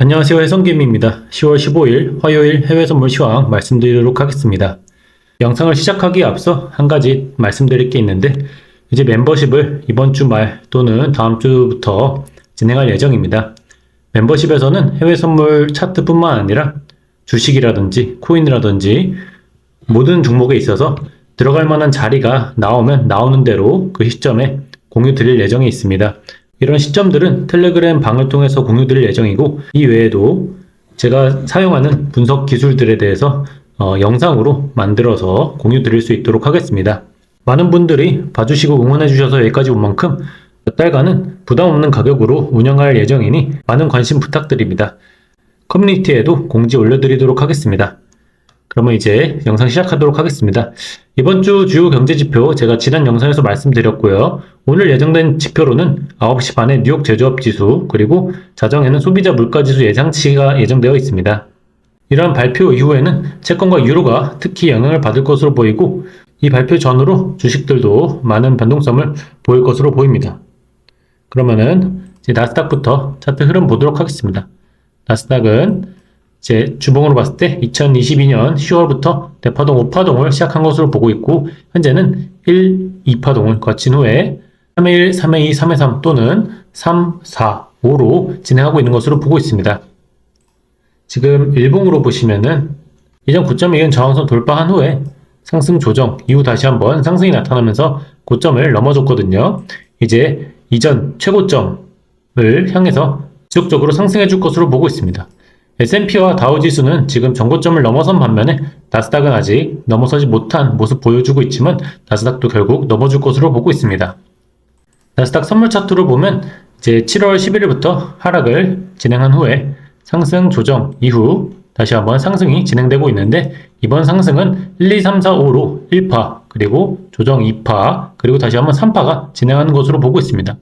안녕하세요. 해성김입니다. 10월 15일 화요일 해외 선물 시황 말씀드리도록 하겠습니다. 영상을 시작하기에 앞서 한 가지 말씀드릴 게 있는데 이제 멤버십을 이번 주 말 또는 다음 주부터 진행할 예정입니다. 멤버십에서는 해외 선물 차트뿐만 아니라 주식이라든지 코인이라든지 모든 종목에 있어서 들어갈 만한 자리가 나오면 나오는 대로 그 시점에 공유 드릴 예정이 있습니다. 이런 시점들은 텔레그램 방을 통해서 공유 드릴 예정이고, 이 외에도 제가 사용하는 분석 기술들에 대해서 영상으로 만들어서 공유 드릴 수 있도록 하겠습니다. 많은 분들이 봐주시고 응원해 주셔서 여기까지 온 만큼 몇 달간은 부담 없는 가격으로 운영할 예정이니 많은 관심 부탁드립니다. 커뮤니티에도 공지 올려드리도록 하겠습니다. 그러면 이제 영상 시작하도록 하겠습니다. 이번 주 주요 경제지표 제가 지난 영상에서 말씀드렸고요. 오늘 예정된 지표로는 9시 반에 뉴욕 제조업 지수, 그리고 자정에는 소비자 물가지수 예상치가 예정되어 있습니다. 이러한 발표 이후에는 채권과 유로가 특히 영향을 받을 것으로 보이고, 이 발표 전후로 주식들도 많은 변동성을 보일 것으로 보입니다. 그러면은 이제 나스닥부터 차트 흐름 보도록 하겠습니다. 나스닥은 제 주봉으로 봤을 때 2022년 10월부터 대파동 5파동을 시작한 것으로 보고 있고, 현재는 1, 2파동을 거친 후에 3회1, 3회2, 3회3 또는 3, 4, 5로 진행하고 있는 것으로 보고 있습니다. 지금 일봉으로 보시면은 이전 고점 이은 저항선 돌파한 후에 상승 조정 이후 다시 한번 상승이 나타나면서 고점을 넘어줬거든요. 이제 이전 최고점을 향해서 지속적으로 상승해 줄 것으로 보고 있습니다. S&P와 다우지수는 지금 전고점을 넘어선 반면에 나스닥은 아직 넘어서지 못한 모습 보여주고 있지만 나스닥도 결국 넘어줄 것으로 보고 있습니다. 나스닥 선물 차트로 보면 이제 7월 11일부터 하락을 진행한 후에 상승 조정 이후 다시 한번 상승이 진행되고 있는데, 이번 상승은 1, 2, 3, 4, 5로 1파, 그리고 조정 2파, 그리고 다시 한번 3파가 진행하는 것으로 보고 있습니다.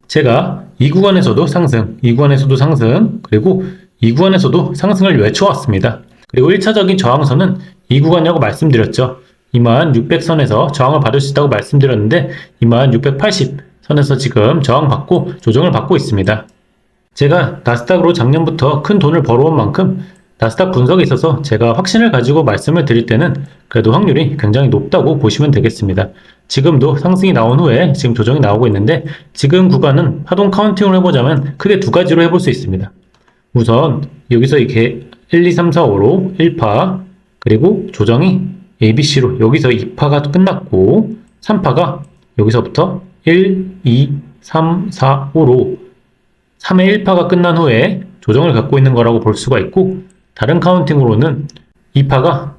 제가 이 구간에서도 상승, 이 구간에서도 상승, 그리고 이 구간에서도 상승을 외쳐왔습니다. 그리고 1차적인 저항선은 이 구간이라고 말씀드렸죠. 2600선에서 저항을 받을 수 있다고 말씀드렸는데 2680선에서 지금 저항받고 조정을 받고 있습니다. 제가 나스닥으로 작년부터 큰 돈을 벌어온 만큼 나스닥 분석에 있어서 제가 확신을 가지고 말씀을 드릴 때는 그래도 확률이 굉장히 높다고 보시면 되겠습니다. 지금도 상승이 나온 후에 지금 조정이 나오고 있는데, 지금 구간은 파동 카운팅을 해보자면 크게 두 가지로 해볼 수 있습니다. 우선 여기서 이렇게 1, 2, 3, 4, 5로 1파, 그리고 조정이 ABC로 여기서 2파가 끝났고 3파가 여기서부터 1, 2, 3, 4, 5로 3의 1파가 끝난 후에 조정을 갖고 있는 거라고 볼 수가 있고, 다른 카운팅으로는 2파가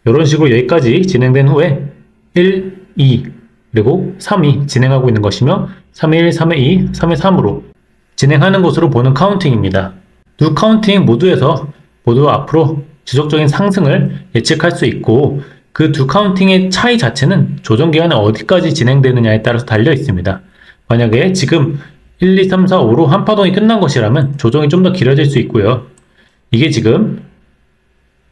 이런 식으로 여기까지 진행된 후에 1, 2, 그리고 3이 진행하고 있는 것이며 3의 1, 3의 2, 3의 3으로 진행하는 것으로 보는 카운팅입니다. 두 카운팅 모두에서 모두 앞으로 지속적인 상승을 예측할 수 있고, 그 두 카운팅의 차이 자체는 조정 기간에 어디까지 진행되느냐에 따라서 달려 있습니다. 만약에 지금 1, 2, 3, 4, 5로 한 파동이 끝난 것이라면 조정이 좀 더 길어질 수 있고요. 이게 지금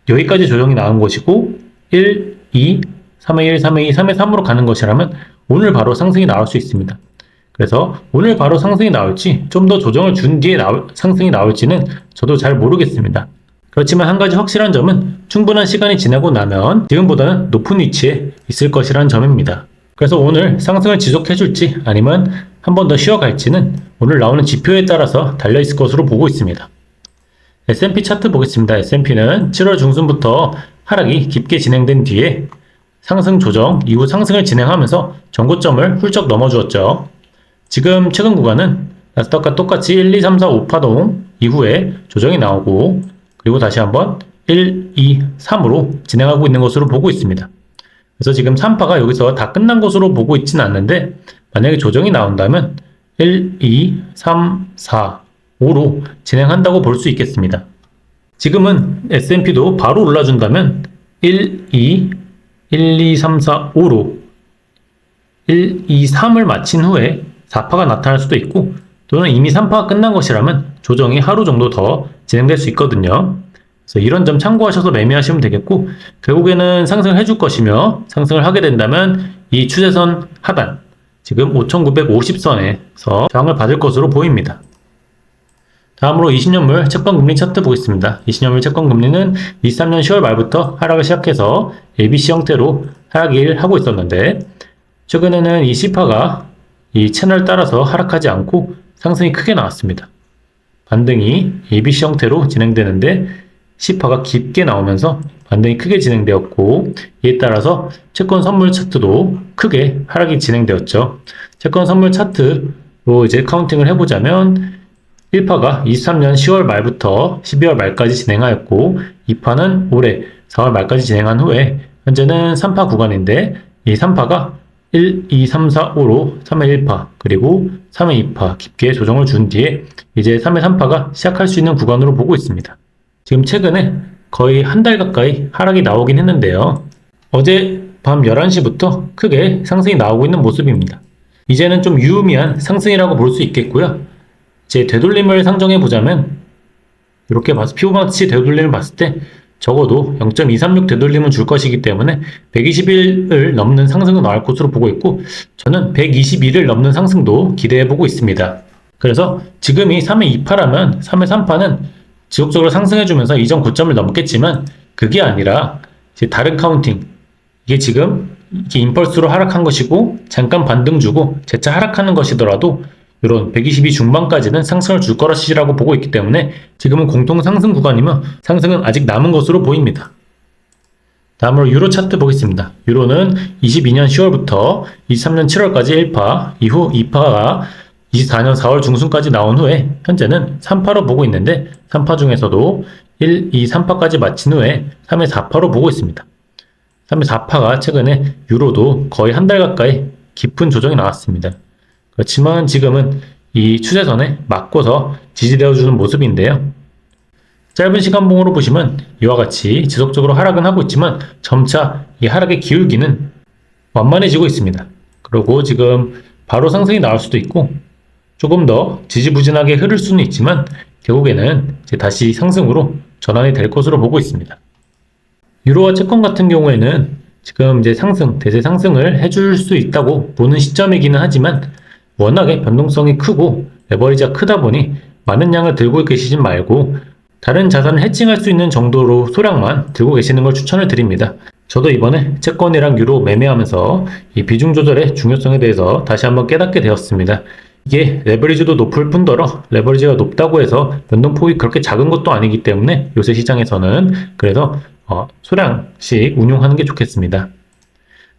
여기까지 조정이 나온 것이고 1, 2, 3의 1, 3의 2, 3의 3으로 가는 것이라면 오늘 바로 상승이 나올 수 있습니다. 그래서 오늘 바로 상승이 나올지 좀 더 조정을 준 뒤에 상승이 나올지는 저도 잘 모르겠습니다. 그렇지만 한 가지 확실한 점은 충분한 시간이 지나고 나면 지금보다는 높은 위치에 있을 것이라는 점입니다. 그래서 오늘 상승을 지속해줄지 아니면 한 번 더 쉬어갈지는 오늘 나오는 지표에 따라서 달려있을 것으로 보고 있습니다. S&P 차트 보겠습니다. S&P는 7월 중순부터 하락이 깊게 진행된 뒤에 상승 조정 이후 상승을 진행하면서 전고점을 훌쩍 넘어주었죠. 지금 최근 구간은 나스닥과 똑같이 1, 2, 3, 4, 5파동 이후에 조정이 나오고, 그리고 다시 한번 1, 2, 3으로 진행하고 있는 것으로 보고 있습니다. 그래서 지금 3파가 여기서 다 끝난 것으로 보고 있지는 않는데, 만약에 조정이 나온다면 1, 2, 3, 4, 5로 진행한다고 볼 수 있겠습니다. 지금은 S&P도 바로 올라준다면 1, 2, 1, 2, 3, 4, 5로 1, 2, 3을 마친 후에 4파가 나타날 수도 있고, 또는 이미 3파가 끝난 것이라면 조정이 하루 정도 더 진행될 수 있거든요. 그래서 이런 점 참고하셔서 매매하시면 되겠고, 결국에는 상승을 해줄 것이며, 상승을 하게 된다면 이 추세선 하단, 지금 5,950선에서 저항을 받을 것으로 보입니다. 다음으로 20년물 채권금리 차트 보겠습니다. 20년물 채권금리는 23년 10월 말부터 하락을 시작해서 ABC 형태로 하락을 하고 있었는데, 최근에는 이 C파가 이 채널 따라서 하락하지 않고 상승이 크게 나왔습니다. 반등이 ABC 형태로 진행되는데 C파가 깊게 나오면서 반등이 크게 진행되었고, 이에 따라서 채권 선물 차트도 크게 하락이 진행되었죠. 채권 선물 차트로 이제 카운팅을 해보자면 1파가 23년 10월 말부터 12월 말까지 진행하였고, 2파는 올해 4월 말까지 진행한 후에 현재는 3파 구간인데, 이 3파가 1, 2, 3, 4, 5로 3회 1파 그리고 3회 2파 깊게 조정을 준 뒤에 이제 3회 3파가 시작할 수 있는 구간으로 보고 있습니다. 지금 최근에 거의 한 달 가까이 하락이 나오긴 했는데요. 어제 밤 11시부터 크게 상승이 나오고 있는 모습입니다. 이제는 좀 유의미한 상승이라고 볼 수 있겠고요. 제 되돌림을 상정해 보자면 이렇게 피보나치 되돌림을 봤을 때 적어도 0.236 되돌림은 줄 것이기 때문에 121을 넘는 상승은 나올 것으로 보고 있고, 저는 121을 넘는 상승도 기대해 보고 있습니다. 그래서 지금이 3회 2파라면 3회 3파는 지속적으로 상승해주면서 이전 고점을 넘겠지만, 그게 아니라 이제 다른 카운팅, 이게 지금 이게 임펄스로 하락한 것이고 잠깐 반등 주고 재차 하락하는 것이더라도 이런 122 중반까지는 상승을 줄 것이라고 보고 있기 때문에 지금은 공통 상승 구간이며 상승은 아직 남은 것으로 보입니다. 다음으로 유로 차트 보겠습니다. 유로는 22년 10월부터 23년 7월까지 1파, 이후 2파가 24년 4월 중순까지 나온 후에 현재는 3파로 보고 있는데, 3파 중에서도 1, 2, 3파까지 마친 후에 3회 4파로 보고 있습니다. 3회 4파가 최근에 유로도 거의 한 달 가까이 깊은 조정이 나왔습니다. 그렇지만 지금은 이 추세선에 맞고서 지지되어주는 모습인데요. 짧은 시간봉으로 보시면 이와 같이 지속적으로 하락은 하고 있지만 점차 이 하락의 기울기는 완만해지고 있습니다. 그리고 지금 바로 상승이 나올 수도 있고 조금 더 지지부진하게 흐를 수는 있지만 결국에는 이제 다시 상승으로 전환이 될 것으로 보고 있습니다. 유로화 채권 같은 경우에는 지금 이제 대세 상승을 해줄 수 있다고 보는 시점이기는 하지만 워낙에 변동성이 크고 레버리지가 크다 보니 많은 양을 들고 계시진 말고 다른 자산을 해칭할 수 있는 정도로 소량만 들고 계시는 걸 추천을 드립니다. 저도 이번에 채권이랑 유로 매매하면서 이 비중 조절의 중요성에 대해서 다시 한번 깨닫게 되었습니다. 이게 레버리지도 높을 뿐더러 레버리지가 높다고 해서 변동폭이 그렇게 작은 것도 아니기 때문에 요새 시장에서는 그래서 소량씩 운용하는 게 좋겠습니다.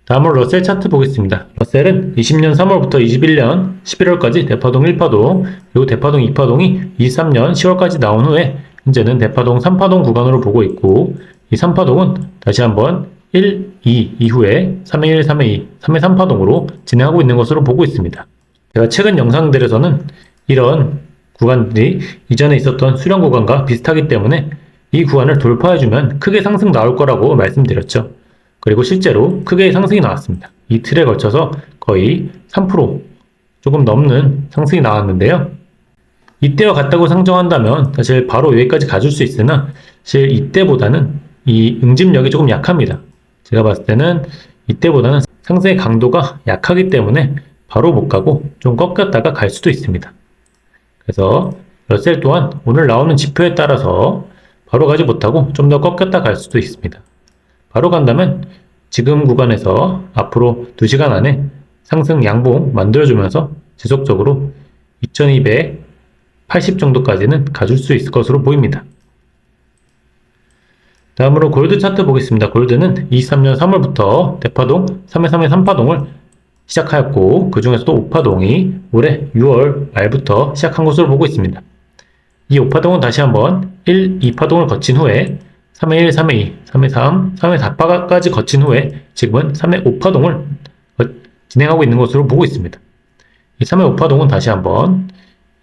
다음으로 러셀 차트 보겠습니다. 러셀은 20년 3월부터 21년 11월까지 대파동 1파동, 그리고 대파동 2파동이 23년 10월까지 나온 후에 현재는 대파동 3파동 구간으로 보고 있고, 이 3파동은 다시 한번 1, 2 이후에 3회 1, 3회 2, 3회 3파동으로 진행하고 있는 것으로 보고 있습니다. 제가 최근 영상들에서는 이런 구간들이 이전에 있었던 수렴 구간과 비슷하기 때문에 이 구간을 돌파해주면 크게 상승 나올 거라고 말씀드렸죠. 그리고 실제로 크게 상승이 나왔습니다. 이틀에 걸쳐서 거의 3% 조금 넘는 상승이 나왔는데요. 이때와 같다고 상정한다면 사실 바로 여기까지 가줄 수 있으나 사실 이때보다는 이 응집력이 조금 약합니다. 제가 봤을 때는 이때보다는 상승의 강도가 약하기 때문에 바로 못 가고 좀 꺾였다가 갈 수도 있습니다. 그래서 러셀 또한 오늘 나오는 지표에 따라서 바로 가지 못하고 좀 더 꺾였다 갈 수도 있습니다. 바로 간다면 지금 구간에서 앞으로 2시간 안에 상승 양봉 만들어주면서 지속적으로 2280 정도까지는 가줄 수 있을 것으로 보입니다. 다음으로 골드 차트 보겠습니다. 골드는 23년 3월부터 대파동 3회 3회 3파동을 시작하였고, 그 중에서도 5파동이 올해 6월 말부터 시작한 것으로 보고 있습니다. 이 5파동은 다시 한번 1, 2파동을 거친 후에 3회 1, 3회 2, 3회 3, 3회 4파까지 거친 후에 지금은 3회 5파동을 진행하고 있는 것으로 보고 있습니다. 이 3회 5파동은 다시 한번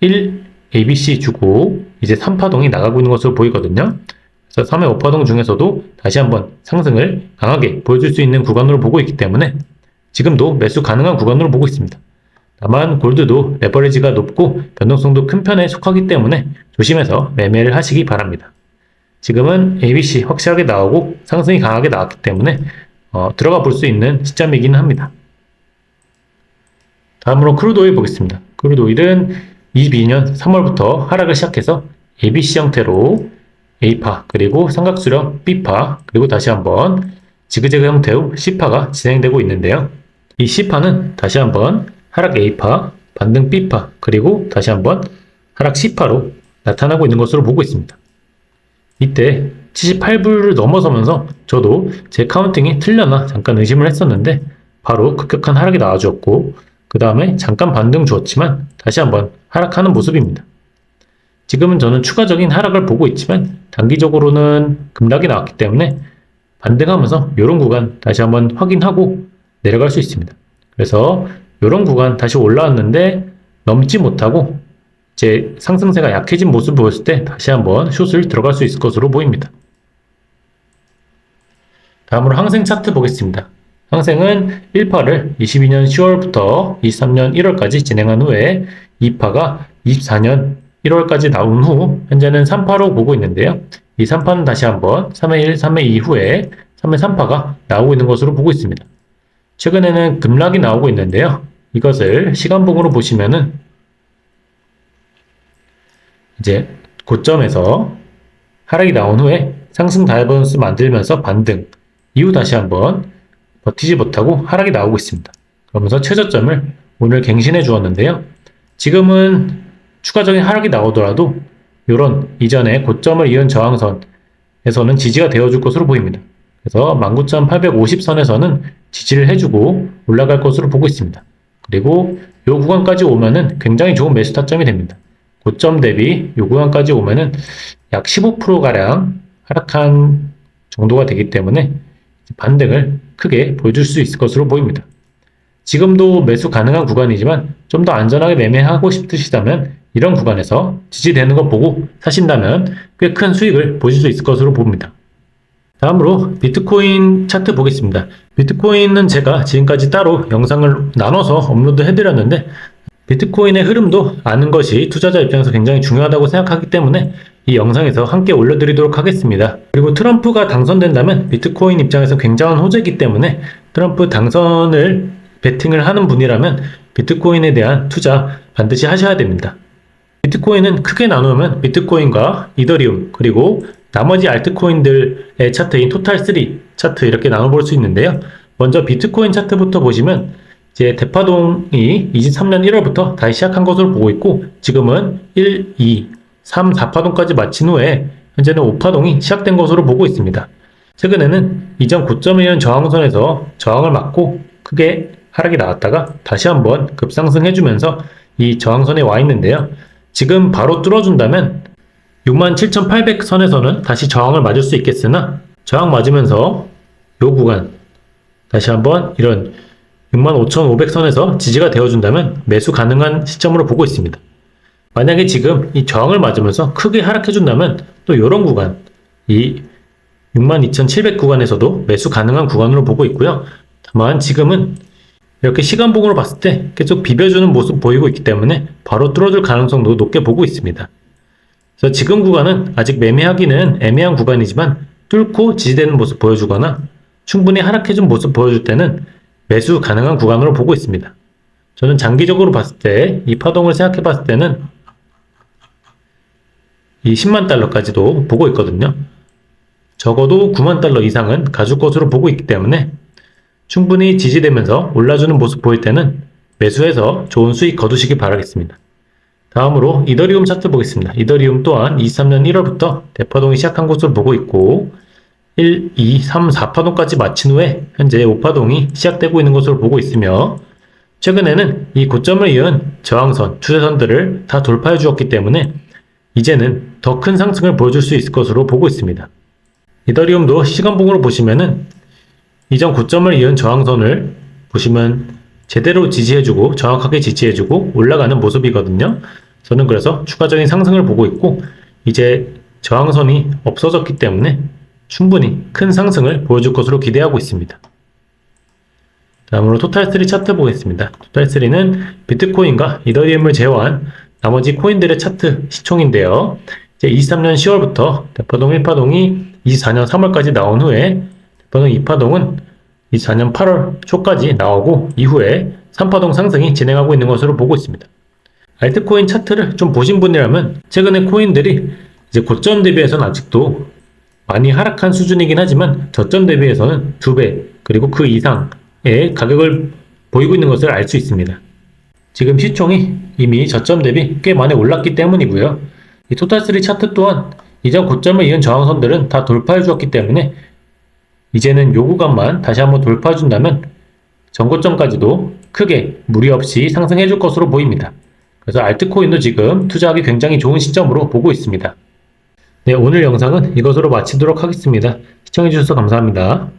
1, ABC 주고 이제 3파동이 나가고 있는 것으로 보이거든요. 그래서 3회 5파동 중에서도 다시 한번 상승을 강하게 보여줄 수 있는 구간으로 보고 있기 때문에 지금도 매수 가능한 구간으로 보고 있습니다. 다만 골드도 레버리지가 높고 변동성도 큰 편에 속하기 때문에 조심해서 매매를 하시기 바랍니다. 지금은 ABC 확실하게 나오고 상승이 강하게 나왔기 때문에 들어가 볼 수 있는 시점이긴 합니다. 다음으로 크루드 오일 보겠습니다. 크루드 오일은 22년 3월부터 하락을 시작해서 ABC 형태로 A파, 그리고 삼각수렴 B파, 그리고 다시 한번 지그재그 형태로 C파가 진행되고 있는데요. 이 C파는 다시 한번 하락 A파, 반등 B파, 그리고 다시 한번 하락 C파로 나타나고 있는 것으로 보고 있습니다. 이때 78불을 넘어서면서 저도 제 카운팅이 틀렸나 잠깐 의심을 했었는데 바로 급격한 하락이 나와주었고, 그 다음에 잠깐 반등 주었지만 다시 한번 하락하는 모습입니다. 지금은 저는 추가적인 하락을 보고 있지만 단기적으로는 급락이 나왔기 때문에 반등하면서 이런 구간 다시 한번 확인하고 내려갈 수 있습니다. 그래서 이런 구간 다시 올라왔는데 넘지 못하고 제 상승세가 약해진 모습을 보였을 때 다시 한번 숏을 들어갈 수 있을 것으로 보입니다. 다음으로 항생 차트 보겠습니다. 항생은 1파를 22년 10월부터 23년 1월까지 진행한 후에 2파가 24년 1월까지 나온 후 현재는 3파로 보고 있는데요. 이 3파는 다시 한번 3회 1, 3회 2 후에 3회 3파가 나오고 있는 것으로 보고 있습니다. 최근에는 급락이 나오고 있는데요. 이것을 시간봉으로 보시면은 이제 고점에서 하락이 나온 후에 상승 다이버전스 만들면서 반등, 이후 다시 한번 버티지 못하고 하락이 나오고 있습니다. 그러면서 최저점을 오늘 갱신해 주었는데요. 지금은 추가적인 하락이 나오더라도 이런 이전에 고점을 이은 저항선에서는 지지가 되어줄 것으로 보입니다. 그래서 19,850선에서는 지지를 해주고 올라갈 것으로 보고 있습니다. 그리고 이 구간까지 오면은 굉장히 좋은 매수 타점이 됩니다. 고점 대비 이 구간까지 오면은 약 15%가량 하락한 정도가 되기 때문에 반등을 크게 보여줄 수 있을 것으로 보입니다. 지금도 매수 가능한 구간이지만 좀 더 안전하게 매매하고 싶으시다면 이런 구간에서 지지되는 거 보고 사신다면 꽤 큰 수익을 보실 수 있을 것으로 봅니다. 다음으로 비트코인 차트 보겠습니다. 비트코인은 제가 지금까지 따로 영상을 나눠서 업로드 해드렸는데 비트코인의 흐름도 아는 것이 투자자 입장에서 굉장히 중요하다고 생각하기 때문에 이 영상에서 함께 올려드리도록 하겠습니다. 그리고 트럼프가 당선된다면 비트코인 입장에서 굉장한 호재이기 때문에 트럼프 당선을 베팅을 하는 분이라면 비트코인에 대한 투자 반드시 하셔야 됩니다. 비트코인은 크게 나누면 비트코인과 이더리움 그리고 나머지 알트코인들의 차트인 토탈3 차트 이렇게 나눠볼 수 있는데요. 먼저 비트코인 차트부터 보시면 이제 대파동이 23년 1월부터 다시 시작한 것으로 보고 있고 지금은 1, 2, 3, 4파동까지 마친 후에 현재는 5파동이 시작된 것으로 보고 있습니다. 최근에는 이전 고점에 있는 저항선에서 저항을 맞고 크게 하락이 나왔다가 다시 한번 급상승해주면서 이 저항선에 와 있는데요. 지금 바로 뚫어준다면 67,800선에서는 다시 저항을 맞을 수 있겠으나 저항 맞으면서 이 구간 다시 한번 이런 65,500선에서 지지가 되어준다면 매수 가능한 시점으로 보고 있습니다. 만약에 지금 이 저항을 맞으면서 크게 하락해준다면 또 이런 구간 이 62,700 구간에서도 매수 가능한 구간으로 보고 있고요. 다만 지금은 이렇게 시간봉으로 봤을 때 계속 비벼주는 모습 보이고 있기 때문에 바로 뚫어줄 가능성도 높게 보고 있습니다. 그래서 지금 구간은 아직 매매하기는 애매한 구간이지만 뚫고 지지되는 모습 보여주거나 충분히 하락해준 모습 보여줄 때는 매수 가능한 구간으로 보고 있습니다. 저는 장기적으로 봤을 때 이 파동을 생각해 봤을 때는 이 10만 달러까지도 보고 있거든요. 적어도 9만 달러 이상은 가줄 것으로 보고 있기 때문에 충분히 지지되면서 올라주는 모습 보일 때는 매수해서 좋은 수익 거두시기 바라겠습니다. 다음으로 이더리움 차트 보겠습니다. 이더리움 또한 23년 1월부터 대파동이 시작한 것으로 보고 있고 1, 2, 3, 4파동까지 마친 후에 현재 5파동이 시작되고 있는 것으로 보고 있으며 최근에는 이 고점을 이은 저항선, 추세선들을 다 돌파해 주었기 때문에 이제는 더 큰 상승을 보여줄 수 있을 것으로 보고 있습니다. 이더리움도 시간봉으로 보시면은 이전 고점을 이은 저항선을 보시면 제대로 지지해주고 정확하게 지지해주고 올라가는 모습이거든요. 저는 그래서 추가적인 상승을 보고 있고 이제 저항선이 없어졌기 때문에 충분히 큰 상승을 보여줄 것으로 기대하고 있습니다. 다음으로 토탈3 차트 보겠습니다. 토탈3는 비트코인과 이더리움을 제외한 나머지 코인들의 차트 시총인데요. 이제 23년 10월부터 대파동 1파동이 24년 3월까지 나온 후에 대파동 2파동은 24년 8월 초까지 나오고 이후에 3파동 상승이 진행하고 있는 것으로 보고 있습니다. 알트코인 차트를 좀 보신 분이라면 최근에 코인들이 이제 고점 대비해서는 아직도 많이 하락한 수준이긴 하지만 저점 대비해서는 2배 그리고 그 이상의 가격을 보이고 있는 것을 알 수 있습니다. 지금 시총이 이미 저점 대비 꽤 많이 올랐기 때문이고요. 이 토탈3 차트 또한 이전 고점을 이은 저항선들은 다 돌파해 주었기 때문에 이제는 요 구간만 다시 한번 돌파해 준다면 전고점까지도 크게 무리 없이 상승해 줄 것으로 보입니다. 그래서 알트코인도 지금 투자하기 굉장히 좋은 시점으로 보고 있습니다. 네, 오늘 영상은 이것으로 마치도록 하겠습니다. 시청해주셔서 감사합니다.